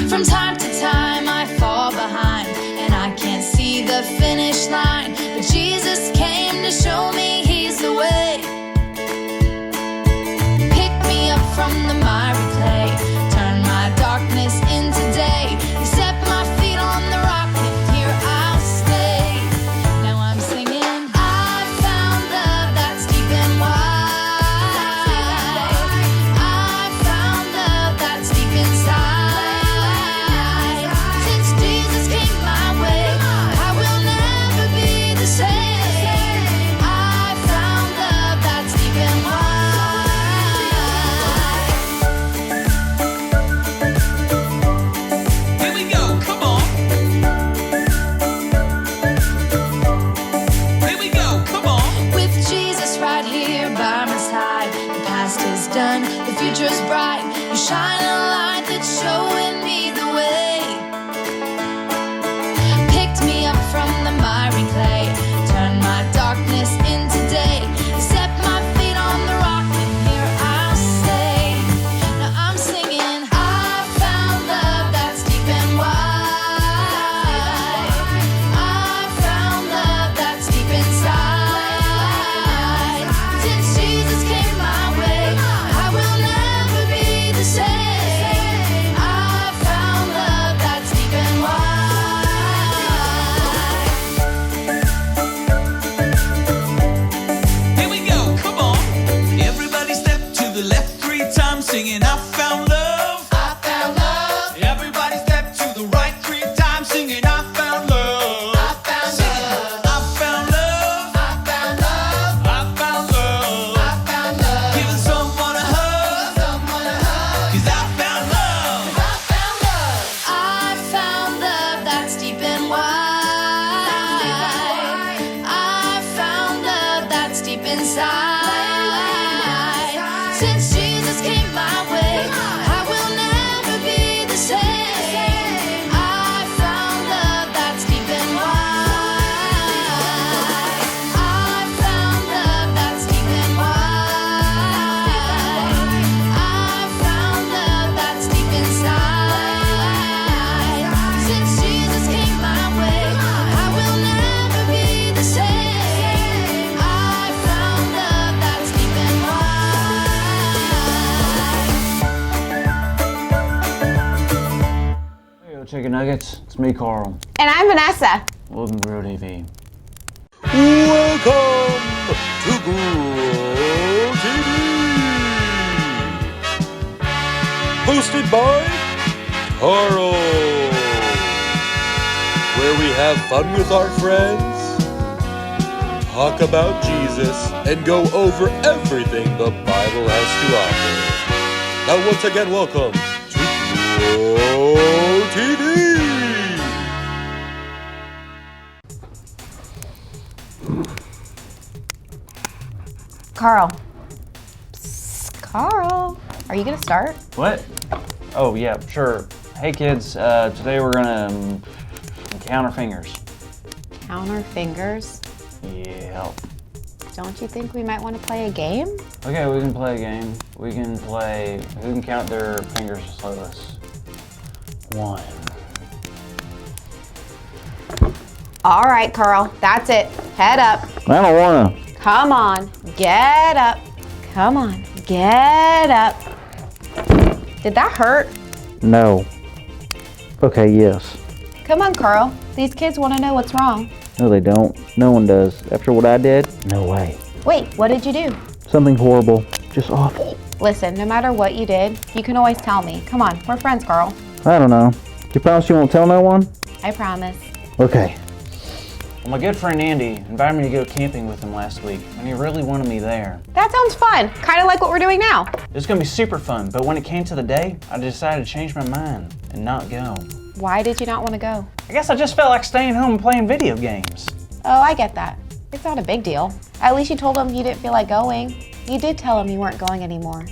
From time to time I fall behind, and I can't see the finish line. But Jesus came to show me He's the way. Pick me up from the miry clay, turn my darkness into day. He set my feet on the rock, and here I'll stay. Now I'm singing, I found love that's deep and wide. I found love that's deep inside. Since Jesus came my way, I will never be the same. I found love that's deep and wide. Here we go, come on. Here we go, come on. With Jesus right here by my side, the past is done, the future's bright. You shine a light that's showing me the way. Picked me up from the miry clay, turned my darkness into day. You set my feet on the rock, and here I'll stay. Now I'm singing, I found love that's deep and wide. I found love that's deep inside. Since Jesus came my way, I will never be the same. I found love that's deep and wide. Here we go, come on. Everybody step to the left 3 times, singing I found love. I found love. Everybody step to the right 3 times, singing I found love. I found love. I found love. I found love. I found love. I found love. Giving someone a hug, Someone a hug. 'cause I found love. I found love. I found love that's deep and wide. I found love that's deep inside. Since Jesus came my way, I will never be the same. I found love that's deep and wide. I found love that's deep and wide. I found love that's deep inside. Since Jesus came my way, I will never be the same. I found love that's deep and wide. Hey, yo, chicken nuggets. It's me, Carl. And I'm Vanessa. Welcome to Grow TV. Welcome to Grow TV. Hosted by Carl. Where we have fun with our friends, talk about Jesus, and go over everything the Bible has to offer. Now once again, welcome to Grow TV. Carl. Psst, Carl. Are you gonna start? What? Oh, yeah, sure. Hey, kids. Today we're gonna count our fingers. Count our fingers. Yeah. Don't you think we might want to play a game? Okay, we can play a game. We can play. Who can count their fingers the slowest? 1. All right, Carl. That's it. Head up. I don't wanna. Come on. Get up. Come on. Get up. Did that hurt? No. Okay, yes. Come on, Carl. These kids want to know what's wrong. No, they don't. No one does. After what I did? No way. Wait, what did you do? Something horrible. Just awful. Listen, no matter what you did, you can always tell me. Come on, we're friends, Carl. I don't know. You promise you won't tell no one? I promise. Okay. Well, my good friend Andy invited me to go camping with him last week, and he really wanted me there. That sounds fun. Kind of like what we're doing now. It was gonna be super fun, but when it came to the day, I decided to change my mind and not go. Why did you not want to go? I guess I just felt like staying home and playing video games. Oh, I get that. It's not a big deal. At least you told him you didn't feel like going. You did tell him you weren't going anymore.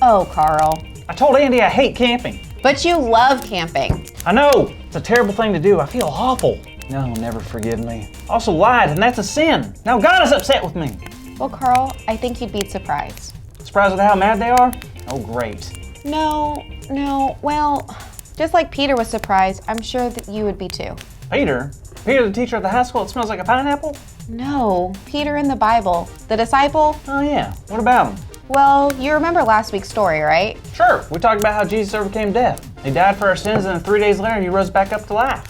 Oh, Carl. I told Andy I hate camping. But you love camping. I know, it's a terrible thing to do. I feel awful. No, he'll never forgive me. I also lied, and that's a sin. Now God is upset with me. Well, Carl, I think you'd be surprised. Surprised at how mad they are? Oh, great. No, No, well, just like Peter was surprised, I'm sure that you would be too. Peter? Peter, the teacher at the high school that smells like a pineapple? No, Peter in the Bible. The disciple? Oh yeah, what about him? Well, you remember last week's story, right? Sure, we talked about how Jesus overcame death. He died for our sins and then 3 days later he rose back up to life.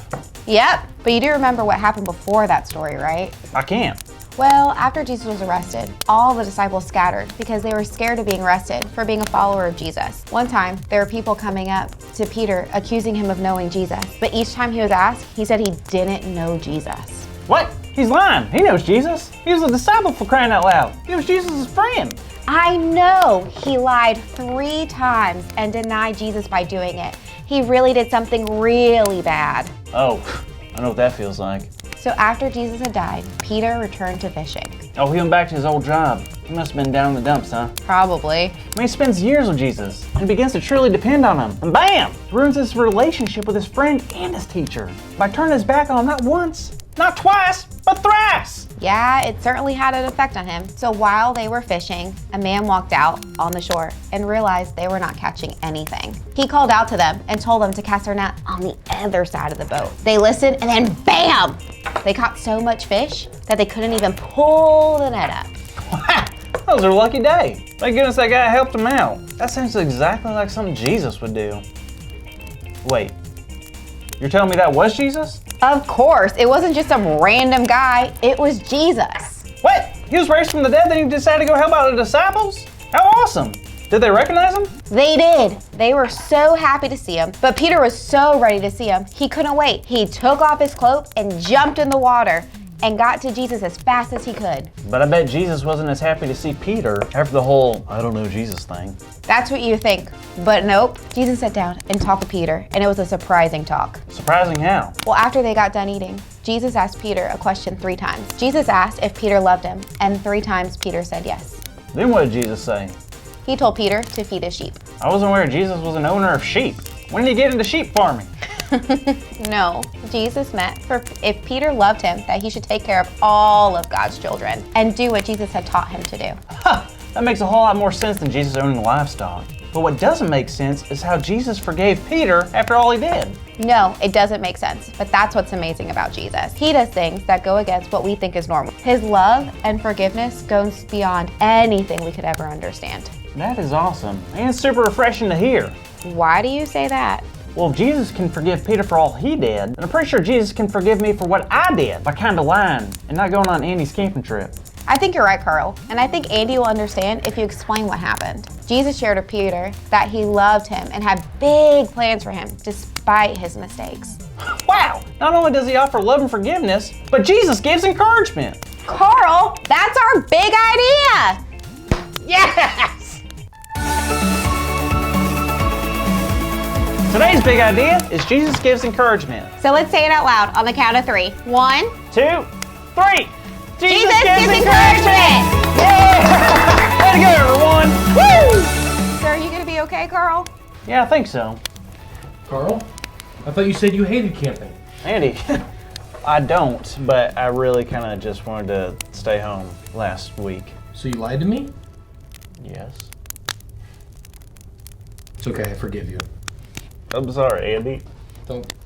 Yep, but you do remember what happened before that story, right? I can't. Well, after Jesus was arrested, all the disciples scattered because they were scared of being arrested for being a follower of Jesus. One time, there were people coming up to Peter accusing him of knowing Jesus, but each time he was asked, he said he didn't know Jesus. What? He's lying. He knows Jesus. He was a disciple, for crying out loud. He was Jesus' friend. I know he lied 3 times and denied Jesus by doing it. He really did something really bad. Oh, I know what that feels like. So after Jesus had died, Peter returned to fishing. Oh, he went back to his old job. He must have been down in the dumps, huh? Probably. I mean, he spends years with Jesus and begins to truly depend on him. And bam! Ruins his relationship with his friend and his teacher by turning his back on him not once, not twice, but thrice. Yeah, it certainly had an effect on him. So while they were fishing, a man walked out on the shore and realized they were not catching anything. He called out to them and told them to cast their net on the other side of the boat. They listened and then bam! They caught so much fish that they couldn't even pull the net up. That was their lucky day. Thank goodness that guy helped him out. That sounds exactly like something Jesus would do. Wait, you're telling me that was Jesus? Of course, it wasn't just some random guy, it was Jesus. What? He was raised from the dead, then he decided to go help out the disciples? How awesome! Did they recognize him? They did. They were so happy to see him, but Peter was so ready to see him, he couldn't wait. He took off his cloak and jumped in the water and got to Jesus as fast as he could. But I bet Jesus wasn't as happy to see Peter after the whole I don't know Jesus thing. That's what you think, but nope. Jesus sat down and talked to Peter, and it was a surprising talk. Surprising how? Well, after they got done eating, Jesus asked Peter a question 3 times. Jesus asked if Peter loved him, and 3 times Peter said yes. Then what did Jesus say? He told Peter to feed his sheep. I wasn't aware Jesus was an owner of sheep. When did he get into sheep farming? No, Jesus meant for if Peter loved him, that he should take care of all of God's children and do what Jesus had taught him to do. Huh, that makes a whole lot more sense than Jesus owning livestock. But what doesn't make sense is how Jesus forgave Peter after all he did. No, it doesn't make sense, but that's what's amazing about Jesus. He does things that go against what we think is normal. His love and forgiveness goes beyond anything we could ever understand. That is awesome and super refreshing to hear. Why do you say that? Well, if Jesus can forgive Peter for all he did, then I'm pretty sure Jesus can forgive me for what I did by kind of lying and not going on Andy's camping trip. I think you're right, Carl, and I think Andy will understand if you explain what happened. Jesus shared with Peter that he loved him and had big plans for him despite his mistakes. Wow! Not only does he offer love and forgiveness, but Jesus gives encouragement. Carl, that's our big idea! Yes! Today's big idea is Jesus gives encouragement. So let's say it out loud on the count of 3. 1, 2, 3. Jesus gives encouragement! Yeah! Way to go, everyone! Woo! So are you gonna be okay, Carl? Yeah, I think so. Carl? I thought you said you hated camping. Andy, I don't, but I really kind of just wanted to stay home last week. So you lied to me? Yes. It's okay, I forgive you. I'm sorry, Andy.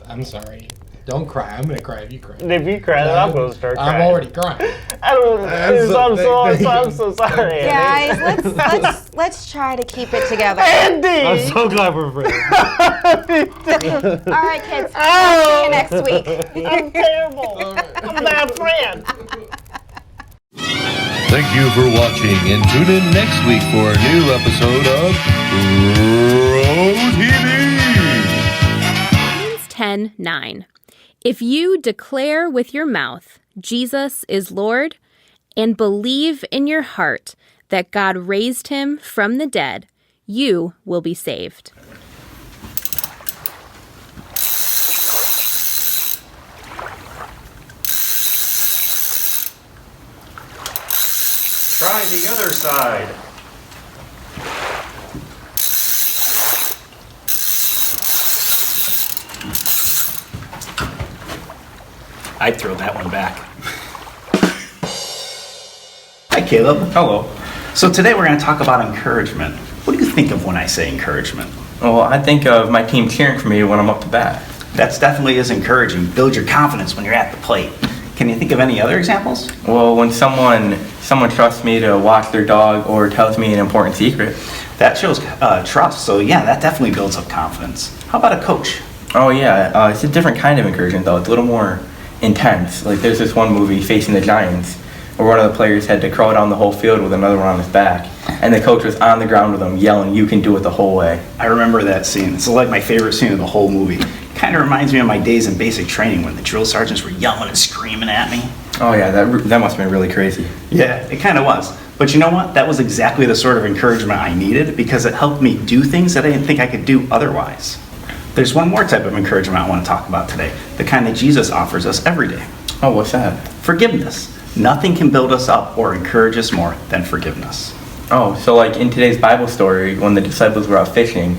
I'm sorry. Don't cry. I'm gonna cry if you cry. If you cry, then I'm gonna start crying. I'm already crying. I don't. I'm so sorry, Andy. Guys, let's try to keep it together. Andy! I'm so glad we're friends. All right, kids. See you next week. I'm terrible. I'm a bad friend. Thank you for watching and tune in next week for a new episode of Bro TV. Romans 10:9. If you declare with your mouth Jesus is Lord and believe in your heart that God raised him from the dead, you will be saved. Try the other side. I'd throw that one back. Hi, Caleb. Hello. So today we're going to talk about encouragement. What do you think of when I say encouragement? Well, I think of my team cheering for me when I'm up to bat. That's definitely is encouraging. Build your confidence when you're at the plate. Can you think of any other examples? Well, when someone trusts me to watch their dog or tells me an important secret. That shows trust. So yeah, that definitely builds up confidence. How about a coach? Oh yeah, it's a different kind of encouragement though. It's a little more intense. Like there's this one movie, Facing the Giants, where one of the players had to crawl down the whole field with another one on his back, and the coach was on the ground with him yelling, "You can do it," the whole way. I remember that scene. It's like my favorite scene of the whole movie. Kind of reminds me of my days in basic training when the drill sergeants were yelling and screaming at me. Oh yeah, that must have been really crazy. Yeah, it kind of was. But you know what? That was exactly the sort of encouragement I needed because it helped me do things that I didn't think I could do otherwise. There's one more type of encouragement I want to talk about today, the kind that Jesus offers us every day. Oh, what's that? Forgiveness. Nothing can build us up or encourage us more than forgiveness. Oh, so like in today's Bible story, when the disciples were out fishing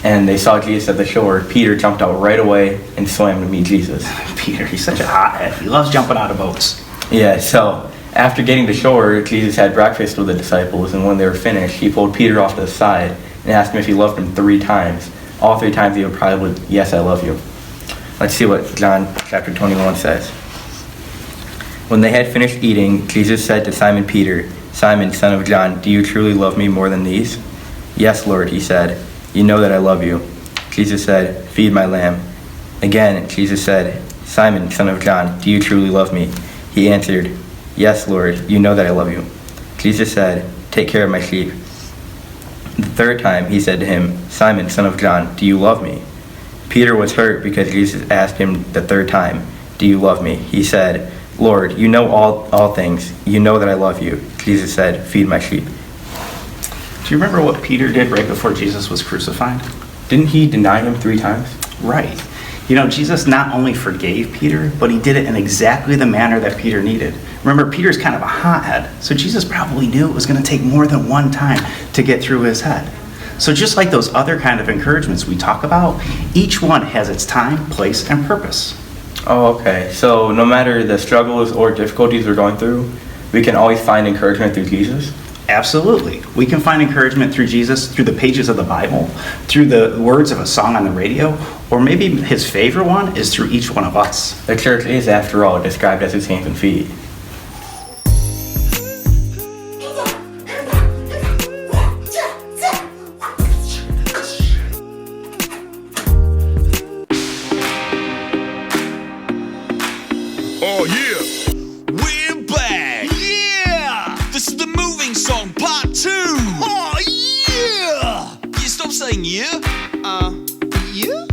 and they saw Jesus at the shore, Peter jumped out right away and swam to meet Jesus. Peter, he's such a hothead. He loves jumping out of boats. Yeah, so after getting to shore, Jesus had breakfast with the disciples, and when they were finished, he pulled Peter off to the side and asked him if he loved him 3 times. All 3 times he would probably, "Yes, I love you." Let's see what John chapter 21 says. When they had finished eating, Jesus said to Simon Peter, "Simon, son of John, do you truly love me more than these?" "Yes, Lord," he said. "You know that I love you." Jesus said, "Feed my lamb." Again, Jesus said, "Simon, son of John, do you truly love me?" He answered, "Yes, Lord, you know that I love you." Jesus said, "Take care of my sheep." The 3rd time he said to him, "Simon, son of John, do you love me?" Peter was hurt because Jesus asked him the 3rd time, "Do you love me?" He said, "Lord, you know all things. You know that I love you." Jesus said, "Feed my sheep." Do you remember what Peter did right before Jesus was crucified? Didn't he deny him 3 times? Right. You know, Jesus not only forgave Peter, but he did it in exactly the manner that Peter needed. Remember, Peter's kind of a hothead, so Jesus probably knew it was going to take more than one time to get through his head. So just like those other kind of encouragements we talk about, each one has its time, place, and purpose. Oh, okay. So no matter the struggles or difficulties we're going through, we can always find encouragement through Jesus? Absolutely. We can find encouragement through Jesus, through the pages of the Bible, through the words of a song on the radio, or maybe his favorite one is through each one of us. The church is, after all, described as his hands and feet. Oh yeah, we're back. Yeah, this is the moving song part 2. Oh yeah. You stop saying yeah. Yeah.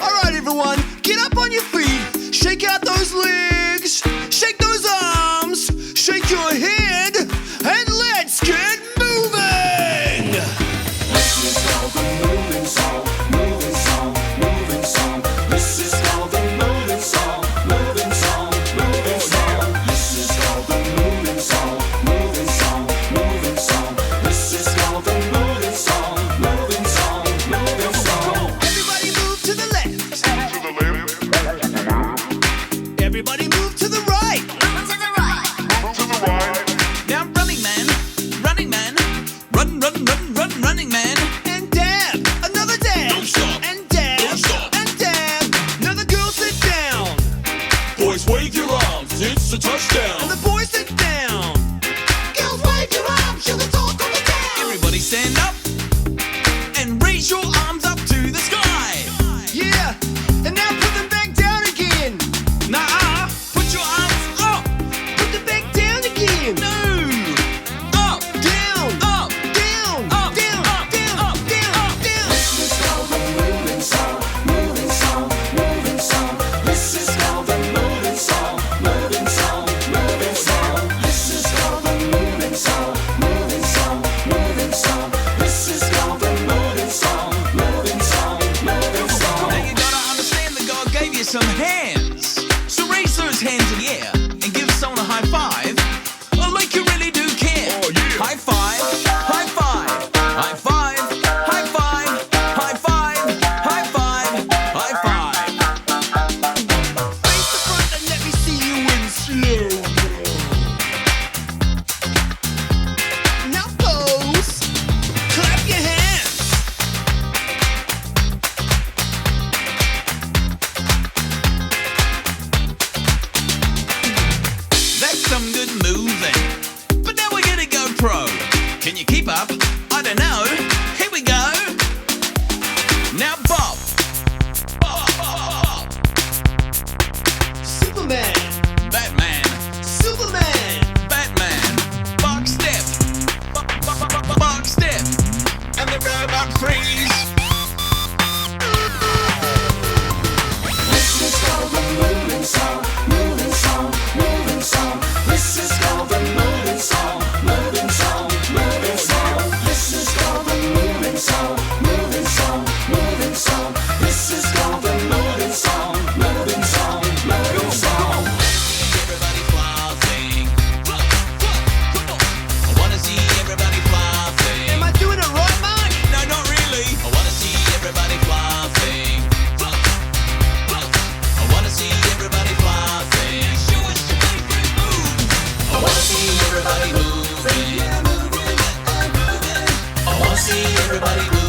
All right, everyone, get up on your feet. Shake out those legs. Shake those arms. Shake your head, and let's get moving. This is called the moving song. Moving song. Moving song. This is called the moving song. Moving song. Moving song. This is called the moving song. Moving song. Moving song. This is called the moving song. Moving song. Moving song. Everybody move to the left. Everybody move to the right. Move to the right. Move to the right. Now running man. Running man. Run, run, run, run, running man. And dab. Another dab. Don't stop. And dab. Don't stop. And dab. Now the girls sit down. Boys, wave your arms. It's a touchdown. And the boys sit down. Girls, wave your arms. Show the talk on the town. Everybody stand up and raise your arms up to the sky. Yeah. And now put them back down again. Nah. Put your arms up. Put them back down again. No. Up. Down. Up. Down. Up. Down. Up. Down. Up. Down. Up. Down. This is called the moving song. Moving song. Moving song. This is called the moving song. Moving song. Moving some good moving. But now we're gonna go pro. Can you keep up? I don't know. Here we go. Now Bob. Superman. Batman. Superman. Batman. Box step. Box step. And the robot freeze. This is called the moving song, moving song, moving song. This is called the moving song, moving song, moving song. This is called the moving song, moving song, moving song. This is called the moving song, moving song, moving song. Everybody flossing. I wanna see everybody flossing. Am I doing it right, Mark? No, not really. I wanna see everybody flossing. I wanna see everybody flossing. Show us your favorite move. I wanna see everybody moving. I wanna see everybody moving.